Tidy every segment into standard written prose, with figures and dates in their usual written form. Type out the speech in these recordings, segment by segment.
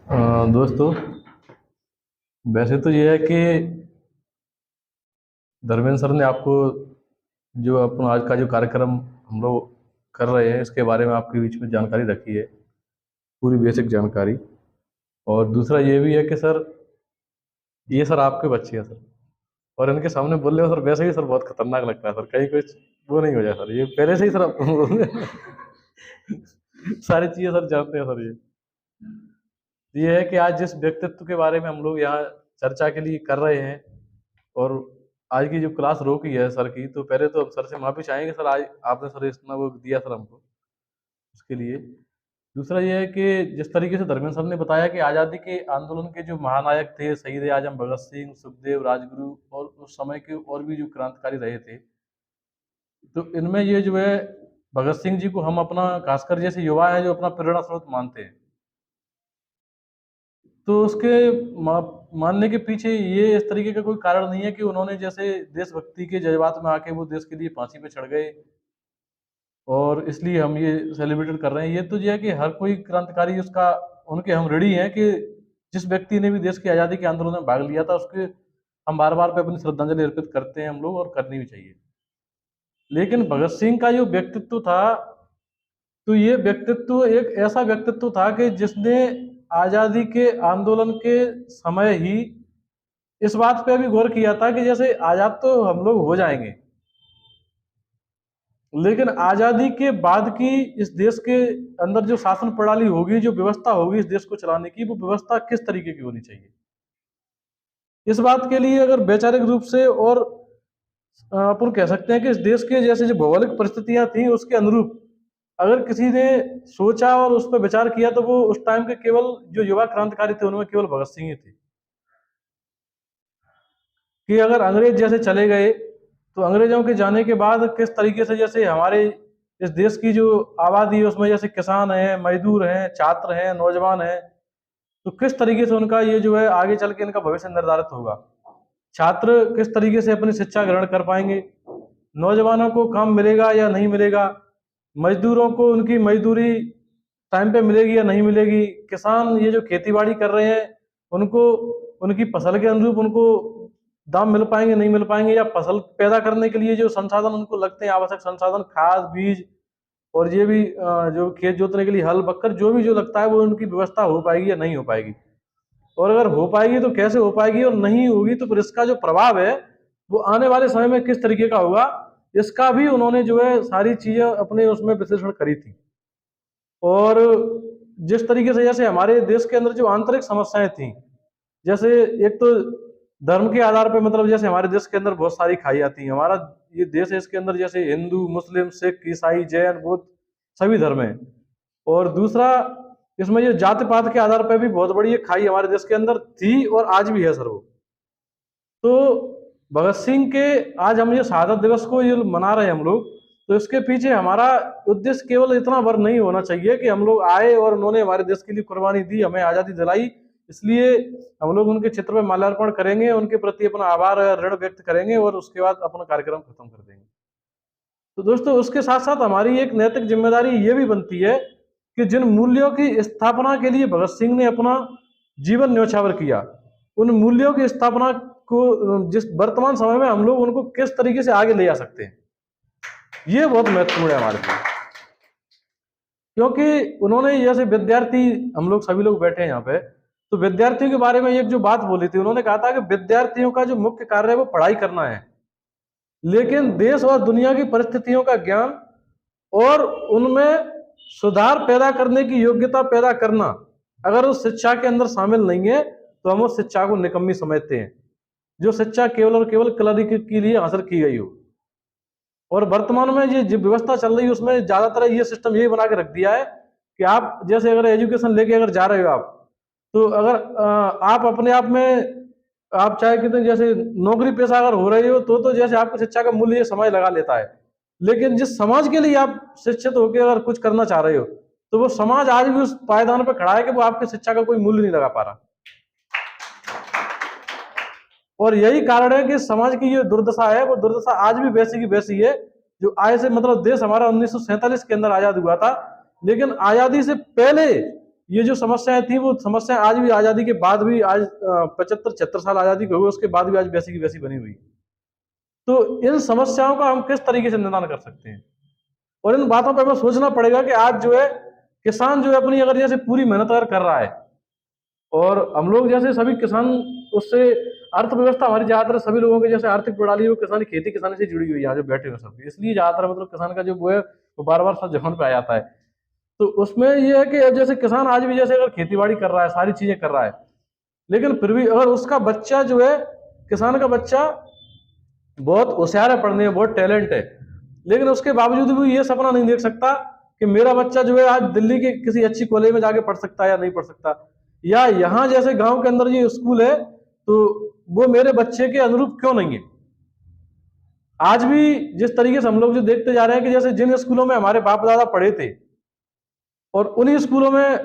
दोस्तों, वैसे तो ये है कि धर्मेंद्र सर ने आपको जो अपना आज का जो कार्यक्रम हम लोग कर रहे हैं इसके बारे में आपके बीच में जानकारी रखी है, पूरी बेसिक जानकारी। और दूसरा ये भी है कि सर, ये सर आपके बच्चे हैं सर, और इनके सामने बोल रहे हो सर, वैसे ही सर बहुत खतरनाक लगता है सर, कहीं कुछ वो नहीं हो जाए सर, ये पहले से ही सर सारी चीजें सर जानते हैं सर। ये है कि आज जिस व्यक्तित्व के बारे में हम लोग यहाँ चर्चा के लिए कर रहे हैं, और आज की जो क्लास रोकी है सर की, तो पहले तो अब सर से माफी चाहेंगे सर, आज आपने सर इतना वो दिया सर हमको, उसके लिए। दूसरा ये है कि जिस तरीके से धर्मेंद्र सर ने बताया कि आज़ादी के आंदोलन के जो महानायक थे, शहीद आजम भगत सिंह, सुखदेव, राजगुरु और उस समय के और भी जो क्रांतिकारी रहे थे, तो इनमें ये जो है भगत सिंह जी को हम अपना, खासकर जैसे युवा है जो अपना प्रेरणा स्रोत मानते हैं, तो उसके मानने के पीछे ये इस तरीके का कोई कारण नहीं है कि उन्होंने जैसे देशभक्ति के जज्बात में आके वो देश के लिए फांसी पे चढ़ गए और इसलिए हम ये सेलिब्रेट कर रहे हैं। ये तो ये है कि हर कोई क्रांतिकारी उसका, उनके हम ऋणी हैं कि जिस व्यक्ति ने भी देश की आज़ादी के आंदोलन में भाग लिया था उसके हम बार बार पे अपनी श्रद्धांजलि अर्पित करते हैं हम लोग, और करनी भी चाहिए। लेकिन भगत सिंह का जो व्यक्तित्व था, तो ये व्यक्तित्व एक ऐसा व्यक्तित्व था कि जिसने आजादी के आंदोलन के समय ही इस बात पे भी गौर किया था कि जैसे आजाद तो हम लोग हो जाएंगे, लेकिन आजादी के बाद की इस देश के अंदर जो शासन प्रणाली होगी, जो व्यवस्था होगी इस देश को चलाने की, वो व्यवस्था किस तरीके की होनी चाहिए। इस बात के लिए अगर वैचारिक रूप से और अपन कह सकते हैं कि इस देश के जैसे जो भौगोलिक परिस्थितियां थी उसके अनुरूप अगर किसी ने सोचा और उस पर विचार किया, तो वो उस टाइम के केवल जो युवा क्रांतिकारी थे उनमें केवल भगत सिंह ही थे। कि अगर अंग्रेज जैसे चले गए, तो अंग्रेजों के जाने के बाद किस तरीके से जैसे हमारे इस देश की जो आबादी है उसमें जैसे किसान हैं, मजदूर हैं, छात्र हैं, नौजवान हैं, तो किस तरीके से उनका ये जो है आगे चल के इनका भविष्य निर्धारित होगा। छात्र किस तरीके से अपनी शिक्षा ग्रहण कर पाएंगे, नौजवानों को काम मिलेगा या नहीं मिलेगा, मजदूरों को उनकी मजदूरी टाइम पे मिलेगी या नहीं मिलेगी, किसान ये जो खेती बाड़ी कर रहे हैं उनको उनकी फसल के अनुरूप उनको दाम मिल पाएंगे नहीं मिल पाएंगे, या फसल पैदा करने के लिए जो संसाधन उनको लगते हैं, आवश्यक संसाधन, खाद, बीज, और ये भी जो खेत जोतने के लिए हल, बक्कर, जो भी जो लगता है वो उनकी व्यवस्था हो पाएगी या नहीं हो पाएगी, और अगर हो पाएगी तो कैसे हो पाएगी, और नहीं होगी तो फिर इसका जो प्रभाव है वो आने वाले समय में किस तरीके का होगा, इसका भी उन्होंने जो है सारी चीजें अपने उसमें विश्लेषण करी थी। और जिस तरीके से जैसे हमारे देश के अंदर जो आंतरिक समस्याएं थी, जैसे एक तो धर्म के आधार पर, मतलब जैसे हमारे देश के अंदर बहुत सारी खाई आती है, हमारा ये देश है इसके अंदर जैसे हिंदू, मुस्लिम, सिख, ईसाई, जैन, बुद्ध, सभी धर्म है। और दूसरा इसमें ये जाति पात के आधार पर भी बहुत बड़ी ये खाई हमारे देश के अंदर थी और आज भी है सर वो। तो भगत सिंह के आज हम ये शहादत दिवस को ये मना रहे हैं हम लोग, तो इसके पीछे हमारा उद्देश्य केवल इतना भर नहीं होना चाहिए कि हम लोग आए और उन्होंने हमारे देश के लिए कुर्बानी दी, हमें आज़ादी दिलाई, इसलिए हम लोग उनके चित्र में माल्यार्पण करेंगे, उनके प्रति अपना आभार और ऋण व्यक्त करेंगे और उसके बाद अपना कार्यक्रम खत्म कर देंगे। तो दोस्तों, उसके साथ साथ हमारी एक नैतिक जिम्मेदारी ये भी बनती है कि जिन मूल्यों की स्थापना के लिए भगत सिंह ने अपना जीवन न्यौछावर किया, उन मूल्यों की स्थापना को जिस वर्तमान समय में हम लोग उनको किस तरीके से आगे ले जा सकते हैं, ये बहुत महत्वपूर्ण है हमारे लिए। क्योंकि उन्होंने जैसे विद्यार्थी, हम लोग सभी लोग बैठे हैं यहाँ पे, तो विद्यार्थियों के बारे में एक जो बात बोली थी, उन्होंने कहा था कि विद्यार्थियों का जो मुख्य कार्य है वो पढ़ाई करना है, लेकिन देश और दुनिया की परिस्थितियों का ज्ञान और उनमें सुधार पैदा करने की योग्यता पैदा करना अगर उस शिक्षा के अंदर शामिल नहीं है, तो हम उस शिक्षा को निकम्मी समझते हैं, जो शिक्षा केवल और केवल क्लरी के लिए हासिल की गई हो। और वर्तमान में ये जो व्यवस्था चल रही है उसमें ज्यादातर ये सिस्टम यही बना के रख दिया है कि आप जैसे अगर एजुकेशन लेके अगर जा रहे हो आप, तो अगर आप अपने आप में आप चाहे कितने जैसे नौकरी पेशा अगर हो रहे हो, तो जैसे आपको शिक्षा का मूल्य समय लगा लेता है, लेकिन जिस समाज के लिए आप शिक्षित होकर अगर कुछ करना चाह रहे हो, तो वो समाज आज भी उस पायदान पर खड़ा है कि वो आपकी शिक्षा का कोई मूल्य नहीं लगा पा रहा। और यही कारण है कि समाज की ये दुर्दशा है, वो दुर्दशा आज भी वैसी की वैसी है जो आय से, मतलब देश हमारा 1947 के अंदर आजाद हुआ था, लेकिन आजादी से पहले ये जो समस्याएं थी वो समस्याएं आज भी आज़ादी के बाद भी आज 75-76 साल आज़ादी के हुए उसके बाद भी आज वैसी की वैसी बनी हुई है। तो इन समस्याओं का हम किस तरीके से निदान कर सकते हैं और इन बातों पर हमें सोचना पड़ेगा कि आज जो है किसान जो है अपनी अगर जैसे पूरी मेहनत अगर कर रहा है और हम लोग जैसे सभी किसान उससे अर्थव्यवस्था हमारी ज्यादातर सभी लोगों के जैसे आर्थिक प्रणाली वो किसानी खेती किसानी से जुड़ी हुई है यहाँ जो बैठे हुए सब, इसलिए ज्यादातर मतलब किसान का जो वो है वो बार बार सब जहन पे आ जाता है। तो उसमें ये है कि अब जैसे किसान आज भी जैसे अगर खेती बाड़ी कर रहा है सारी चीजें कर रहा है, लेकिन फिर भी अगर उसका बच्चा जो है किसान का बच्चा बहुत होशियार है, पढ़ने में बहुत टैलेंट है, लेकिन उसके बावजूद भी ये सपना नहीं देख सकता कि मेरा बच्चा जो है आज दिल्ली के किसी अच्छी कॉलेज में जाके पढ़ सकता है या नहीं पढ़ सकता, या यहाँ जैसे गांव के अंदर ये स्कूल है तो वो मेरे बच्चे के अनुरूप क्यों नहीं है। आज भी जिस तरीके से हम लोग जो देखते जा रहे हैं कि जैसे जिन स्कूलों में हमारे बाप दादा पढ़े थे और उन्हीं स्कूलों में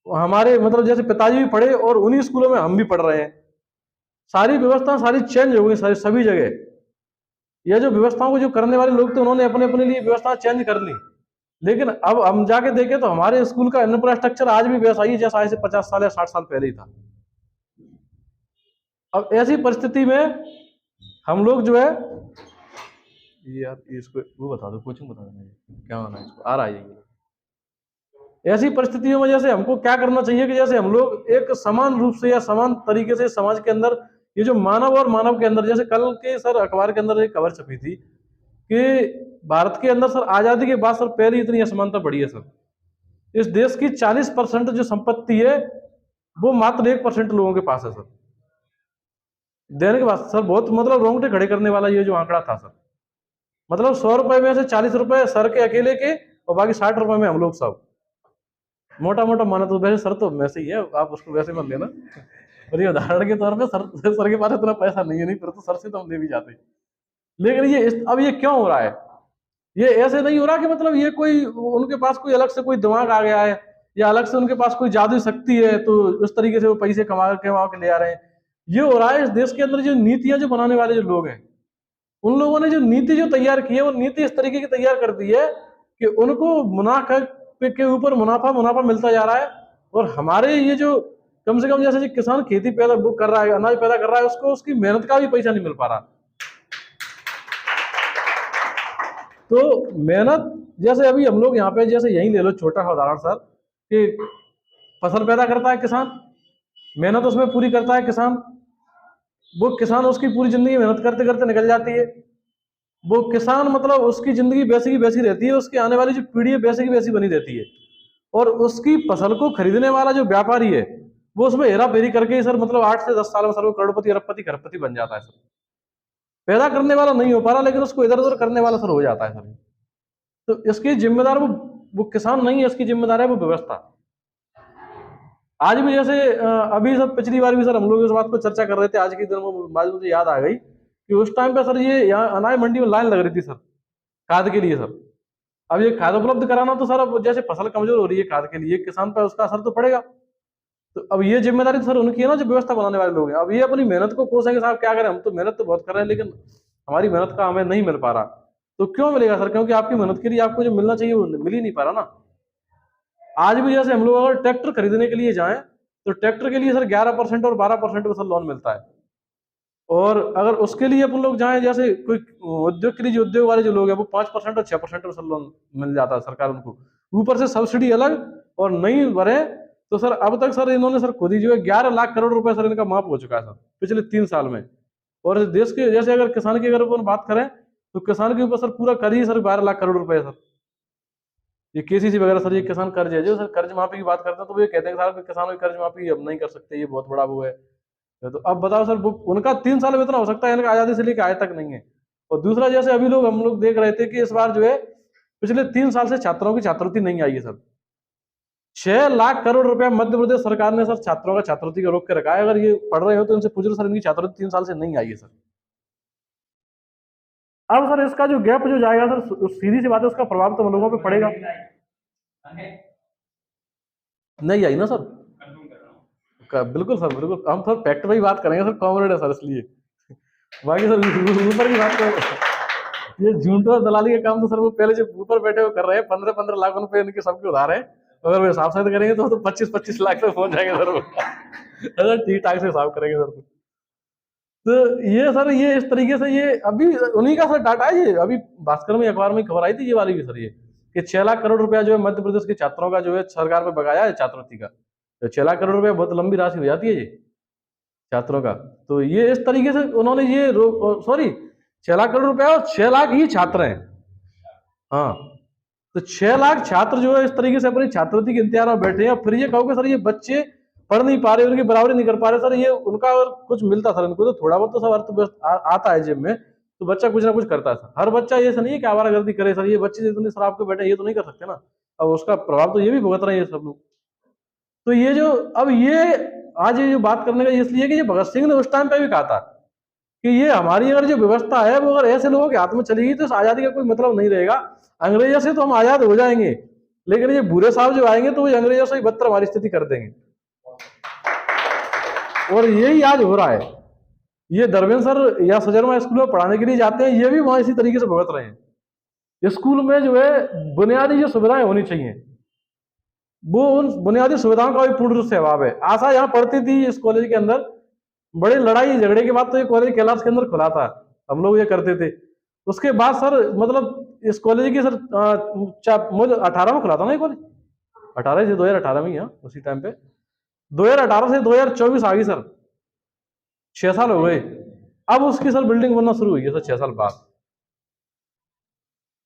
हमारे मतलब जैसे पिताजी भी पढ़े और उन्हीं स्कूलों में हम भी पढ़ रहे हैं, सारी व्यवस्था सारी चेंज हो गई सारी सभी जगह। ये जो व्यवस्थाओं को जो करने वाले लोग थे उन्होंने अपने अपने लिए व्यवस्था चेंज कर ली, लेकिन अब हम जाके देखें तो हमारे स्कूल का इंफ्रास्ट्रक्चर आज भी वैसा ही जैसा आज से 50 साल या 60 साल पहले ही था। अब ऐसी परिस्थिति में हम लोग जो है ये यार इसको वो बता दो, कोचिंग बता दो क्या होना है इसको आ रहा है। ऐसी परिस्थितियों में जैसे हमको क्या करना चाहिए कि जैसे हम लोग एक समान रूप से या समान तरीके से समाज के अंदर ये जो मानव और मानव के अंदर, जैसे कल के सर अखबार के अंदर एक खबर छपी थी कि भारत के अंदर सर आजादी के बाद सर पहले इतनी असमानता बढ़ी है सर। इस देश की 40% जो संपत्ति है वो मात्र 1% लोगों के पास है सर। देने के बाद सर बहुत मतलब रोंगटे खड़े करने वाला ये जो आंकड़ा था सर, मतलब 100 रुपए में से 40 रुपए सर के अकेले के और बाकी 60 रुपए में हम लोग सब मोटा मोटा माना तो वैसे सर तो वैसे ही है, आप उसको वैसे मत लेना। और ये उदाहरण के तौर पे सर के पास इतना पैसा नहीं है, नहीं फिर तो सर से तो हम ले भी जाते। लेकिन ये अब ये क्यों हो रहा है, ये ऐसे नहीं हो रहा कि मतलब ये कोई उनके पास कोई अलग से कोई दिमाग आ गया है या अलग से उनके पास कोई जादुई शक्ति है तो उस तरीके से वो पैसे कमा के ले आ रहे हैं। ये हो रहा है इस देश के अंदर जो नीतियां जो बनाने वाले जो लोग हैं उन लोगों ने जो नीति जो तैयार की है वो नीति इस तरीके की तैयार कर दी है कि उनको मुनाफा के ऊपर मुनाफा मुनाफा मिलता जा रहा है। और हमारे ये जो कम से कम जैसे किसान खेती पैदा वो कर रहा है अनाज पैदा कर रहा है उसको उसकी मेहनत का भी पैसा नहीं मिल पा रहा। तो मेहनत जैसे अभी हम लोग यहाँ पे जैसे यही ले लो छोटा सा उदाहरण सर कि फसल पैदा करता है किसान, मेहनत उसमें पूरी करता है किसान, वो किसान उसकी पूरी जिंदगी मेहनत करते करते निकल जाती है। वो किसान मतलब उसकी जिंदगी वैसी की वैसी रहती है, उसकी आने वाली जो पीढ़ी है वैसी की वैसी बनी रहती है। और उसकी फसल को खरीदने वाला जो व्यापारी है वो उसमें हेरा फेरी करके ही सर मतलब 8 से 10 साल में सर वो करोड़पति अरबपति खरबपति बन जाता है सर। पैदा करने वाला नहीं हो पा रहा लेकिन उसको इधर उधर करने वाला सर हो जाता है सर। तो इसकी जिम्मेदार वो किसान नहीं है, इसकी जिम्मेदार है वो व्यवस्था। आज भी जैसे अभी सर पिछली बार भी सर हम लोग इस बात पर चर्चा कर रहे थे, आज के दिन में बात मुझे याद आ गई कि उस टाइम पे सर ये यहाँ अनाज मंडी में लाइन लग रही थी सर खाद के लिए सर। अब ये खाद उपलब्ध कराना तो सर अब जैसे फसल कमजोर हो रही है खाद के लिए किसान पर उसका असर तो पड़ेगा। तो अब ये जिम्मेदारी सर उनकी है ना जो व्यवस्था बनाने वाले लोग हैं। अब ये अपनी मेहनत को कोसेंगे साहब क्या करें, हम तो मेहनत तो बहुत कर रहे हैं लेकिन हमारी मेहनत का हमें नहीं मिल पा रहा। तो क्यों मिलेगा सर, क्योंकि आपकी मेहनत के लिए आपको जो मिलना चाहिए वो मिल ही नहीं पा रहा ना। आज भी जैसे हम लोग अगर ट्रैक्टर खरीदने के लिए जाएं तो ट्रैक्टर के लिए सर 11% और 12% में सर लोन मिलता है। और अगर उसके लिए अपन लोग जाएं जैसे कोई उद्योग के लिए जो उद्योग वाले जो लोग हैं वो 5% और 6% में सर लोन मिल जाता है सरकार उनको, ऊपर से सब्सिडी अलग। और नहीं भरे तो सर अब तक सर इन्होंने सर खुद ही जो है 11 लाख करोड़ रुपए सर इनका माफ हो चुका है सर पिछले 3 साल में। और देश के जैसे अगर किसान की अगर अपन बात करें तो किसान के ऊपर सर पूरा कर्ज ही सर 12 लाख करोड़ रुपए है सर। ये केसीसी वगैरह सर ये किसान कर्ज है जो सर कर्ज माफी की बात करते हैं तो वो ये कहते हैं कि किसानों की कर्ज माफी अब नहीं कर सकते, ये बहुत बड़ा वो है। तो अब बताओ सर उनका 3 साल में इतना हो सकता है इनका आजादी से लेकर आज तक नहीं है। और दूसरा जैसे अभी लोग हम लोग देख रहे थे कि इस बार जो है पिछले 3 साल से छात्रों की छात्रवृत्ति नहीं आई है सर। 6 लाख करोड़ रुपया मध्य प्रदेश सरकार ने सर छात्रों का छात्रवृत्ति का रोक के रखा है। अगर ये पढ़ रहे हो तो इनसे पूछ लो सर इनकी छात्रवृत्ति 3 साल से नहीं आई है सर। अब सर इसका जो गैप जो जाएगा सर सीधी सी बात है उसका प्रभाव तो हम लोगों पे पड़ेगा। नहीं आई ना सर, बिल्कुल सर बिल्कुल, हम सर फैक्ट पे ही बात करेंगे सर, कॉमरेड है सर इसलिए। बाकी सर ऊपर की बात कर ये झूठ और दलाली का काम तो सर वो पहले जो ऊपर बैठे हुए कर रहे हैं 15-15 लाख रुपए इनके सबके उधार है अगर वो हिसाब से करेंगे तो 25-25 लाख तक पहुंच जाएंगे सर वो। अगर ठीक ठाक से हिसाब करेंगे सर तो ये सर, ये इस तरीके से, ये अभी उन्हीं का सर डाटा है। ये अभी भास्कर में अखबार में खबर आई थी ये वाली भी सर, ये कि 6 लाख करोड़ रुपया जो है मध्य प्रदेश के छात्रों का जो है सरकार पे बकाया है छात्रवृत्ति का। तो 6 लाख करोड़ रुपया बहुत लंबी राशि हो जाती है ये छात्रों का। तो ये इस तरीके से उन्होंने ये सॉरी 6 लाख करोड़ रुपया और 6 लाख ही छात्र हैं। हाँ, तो 6 लाख छात्र जो है इस तरीके से अपनी छात्रवृत्ति के इंतजार में बैठे हैं। और फिर ये कहोगे सर ये बच्चे पढ़ नहीं पा रहे, उनकी बराबरी नहीं कर पा रहे। सर ये उनका और कुछ मिलता सर, इनको तो थोड़ा बहुत तो सब अर्थ आता है जेब में, तो बच्चा कुछ ना कुछ करता है सर। हर बच्चा ये नहीं है कि आवारागर्दी करे सर। ये बच्चे जितने शराब पे बैठे ये तो नहीं कर सकते ना, अब उसका प्रभाव तो ये भी भुगत रहे हैं ये सब लोग। तो ये जो अब ये आज ये जो बात करने का इसलिए कि ये भगत सिंह ने उस टाइम पे भी कहा था कि ये हमारी अगर जो व्यवस्था है वो अगर ऐसे लोगों के हाथ में चलेगी तो इस आजादी का कोई मतलब नहीं रहेगा। अंग्रेजों से तो हम आजाद हो जाएंगे, लेकिन ये बुरे साहब जो आएंगे तो वो अंग्रेजों से ही बदतर हमारी स्थिति कर देंगे। और यही आज हो रहा है। ये धर्मेंद्र सर या सजरमा स्कूल में पढ़ाने के लिए जाते हैं, ये भी वहां इसी तरीके से भुगत रहे हैं। स्कूल में जो है बुनियादी जो सुविधाएं होनी चाहिए वो उन बुनियादी सुविधाओं का भी पूर्ण रूप से अभाव है। आशा यहाँ पढ़ती थी इस कॉलेज के अंदर, बड़े लड़ाई झगड़े के बाद तो ये कॉलेज कैलाश के अंदर खुला था, हम लोग ये करते थे। उसके बाद सर मतलब इस कॉलेज की सर 18 में खुला था ना ये कॉलेज, 18 से 2018 में ही, हाँ उसी टाइम पे 2018 से 2024 आ गई सर, 6 साल हो गए। अब उसकी सर बिल्डिंग बनना शुरू हुई है सर 6 साल बाद।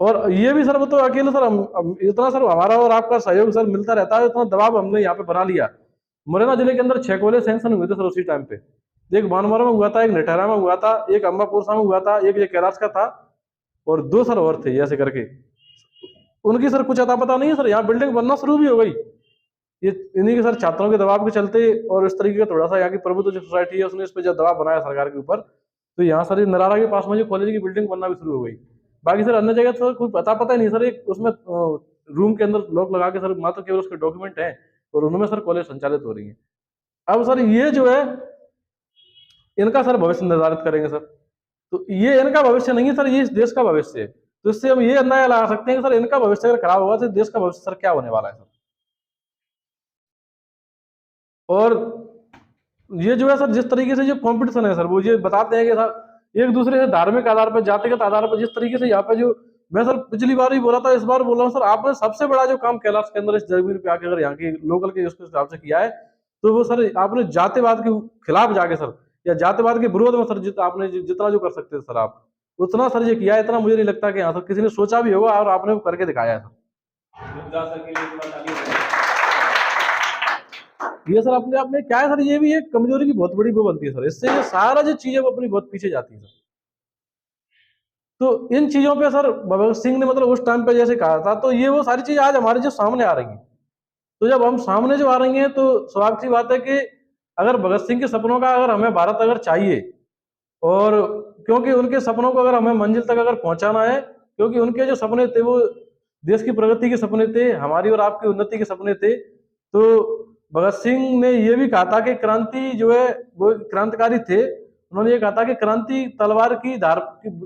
और ये भी सर वो तो अकेले सर हम इतना सर हमारा और आपका सहयोग सर मिलता रहता है, इतना दबाव हमने यहाँ पे बना लिया। मुरैना जिले के अंदर 6 कॉलेज सैंक्शन हुए थे सर उसी टाइम पे। एक बानमोरा में हुआ था, एक नेठहरा में हुआ था, एक अम्बापुर में हुआ था, एक ये कैलाश का था, और 2 सर और थे ऐसे करके। उनकी सर कुछ अता पता नहीं है सर, यहाँ बिल्डिंग बनना शुरू भी हो गई। ये इन्हीं के सर छात्रों के दबाव के चलते और इस तरीके का थोड़ा सा यहाँ की प्रभुत्व जो सोसाइटी है उसने इस पर जब दबाव बनाया सरकार के ऊपर, तो यहाँ सर नरारा के पास में जो कॉलेज की बिल्डिंग बनना भी शुरू हो गई। बाकी सर अन्य जगह तो कोई पता नहीं सर, एक उसमें रूम के अंदर लॉक लगा के सर मात्र केवल उसके डॉक्यूमेंट हैं और उनमें सर कॉलेज संचालित हो रही है। अब सर ये जो है इनका सर भविष्य निर्धारित करेंगे सर, तो ये इनका भविष्य नहीं है सर, ये इस देश का भविष्य है। तो इससे हम ये अंदाजा लगा सकते हैं कि सर इनका भविष्य अगर खराब होगा तो देश का भविष्य सर क्या होने वाला है सर। और ये जो है सर जिस तरीके से जो कंपटीशन है सर, वो ये बताते हैं कि सर एक दूसरे से धार्मिक आधार पर, जातिगत आधार पर, जिस तरीके से यहाँ पे जो मैं सर पिछली बार भी बोला था, इस बार बोल रहा हूँ सर, आपने सबसे बड़ा जो काम कैलाश के अंदर इस जमीन पे आके अगर यहाँ के लोकल के उसके हिसाब से किया है, तो वो सर आपने जातिवाद के खिलाफ जाके सर या जातिवाद के विरोध में सर आपने जितना जो कर सकते थे सर आप उतना सर ये किया है। इतना मुझे नहीं लगता कि हाँ सर किसी ने सोचा भी होगा और आपने करके दिखाया है सर। ये सर अपने आप में क्या है सर, ये भी एक कमजोरी की बहुत बड़ी वो बनती है सर, इससे ये सारा जो चीजें वो अपनी बहुत पीछे जाती है सर। तो इन चीजों पे सर भगत सिंह ने मतलब उस टाइम पे जैसे कहा था, तो ये वो सारी चीजें आज हमारे जो सामने आ रही हैं। तो जब हम सामने जो आ रही हैं तो स्वाभाविक सी बात है कि अगर भगत सिंह के सपनों का अगर हमें भारत अगर चाहिए, और क्योंकि उनके सपनों को अगर हमें मंजिल तक अगर पहुंचाना है, क्योंकि उनके जो सपने थे वो देश की प्रगति के सपने थे, हमारी और आपकी उन्नति के सपने थे। तो भगत सिंह ने ये भी कहा था कि क्रांति जो है वो क्रांतिकारी थे। उन्होंने ये कहा था कि क्रांति तलवार की धार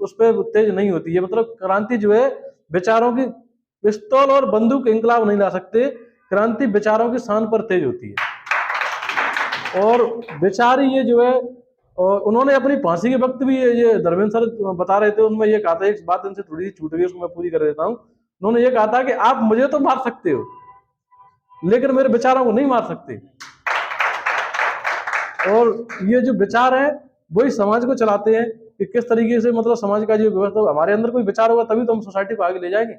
उस पर तेज नहीं होती है, मतलब क्रांति जो है विचारों की, पिस्तौल और बंदूक इंकलाब नहीं ला सकते, क्रांति विचारों की शान पर तेज होती है। और विचार ये जो है, और उन्होंने अपनी फांसी के वक्त भी ये धर्मेंद्र सर बता रहे थे, उनमें ये कहा था, एक बात इनसे थोड़ी सी छूट गई उसको मैं पूरी कर देता हूँ। उन्होंने ये कहा था कि आप मुझे तो मार सकते हो लेकिन मेरे विचारों को नहीं मार सकते। और ये जो विचार है वही समाज को चलाते हैं कि किस तरीके से, मतलब समाज का जो व्यवस्था, हमारे अंदर कोई विचार होगा तभी तो हम सोसाइटी को आगे ले जाएंगे।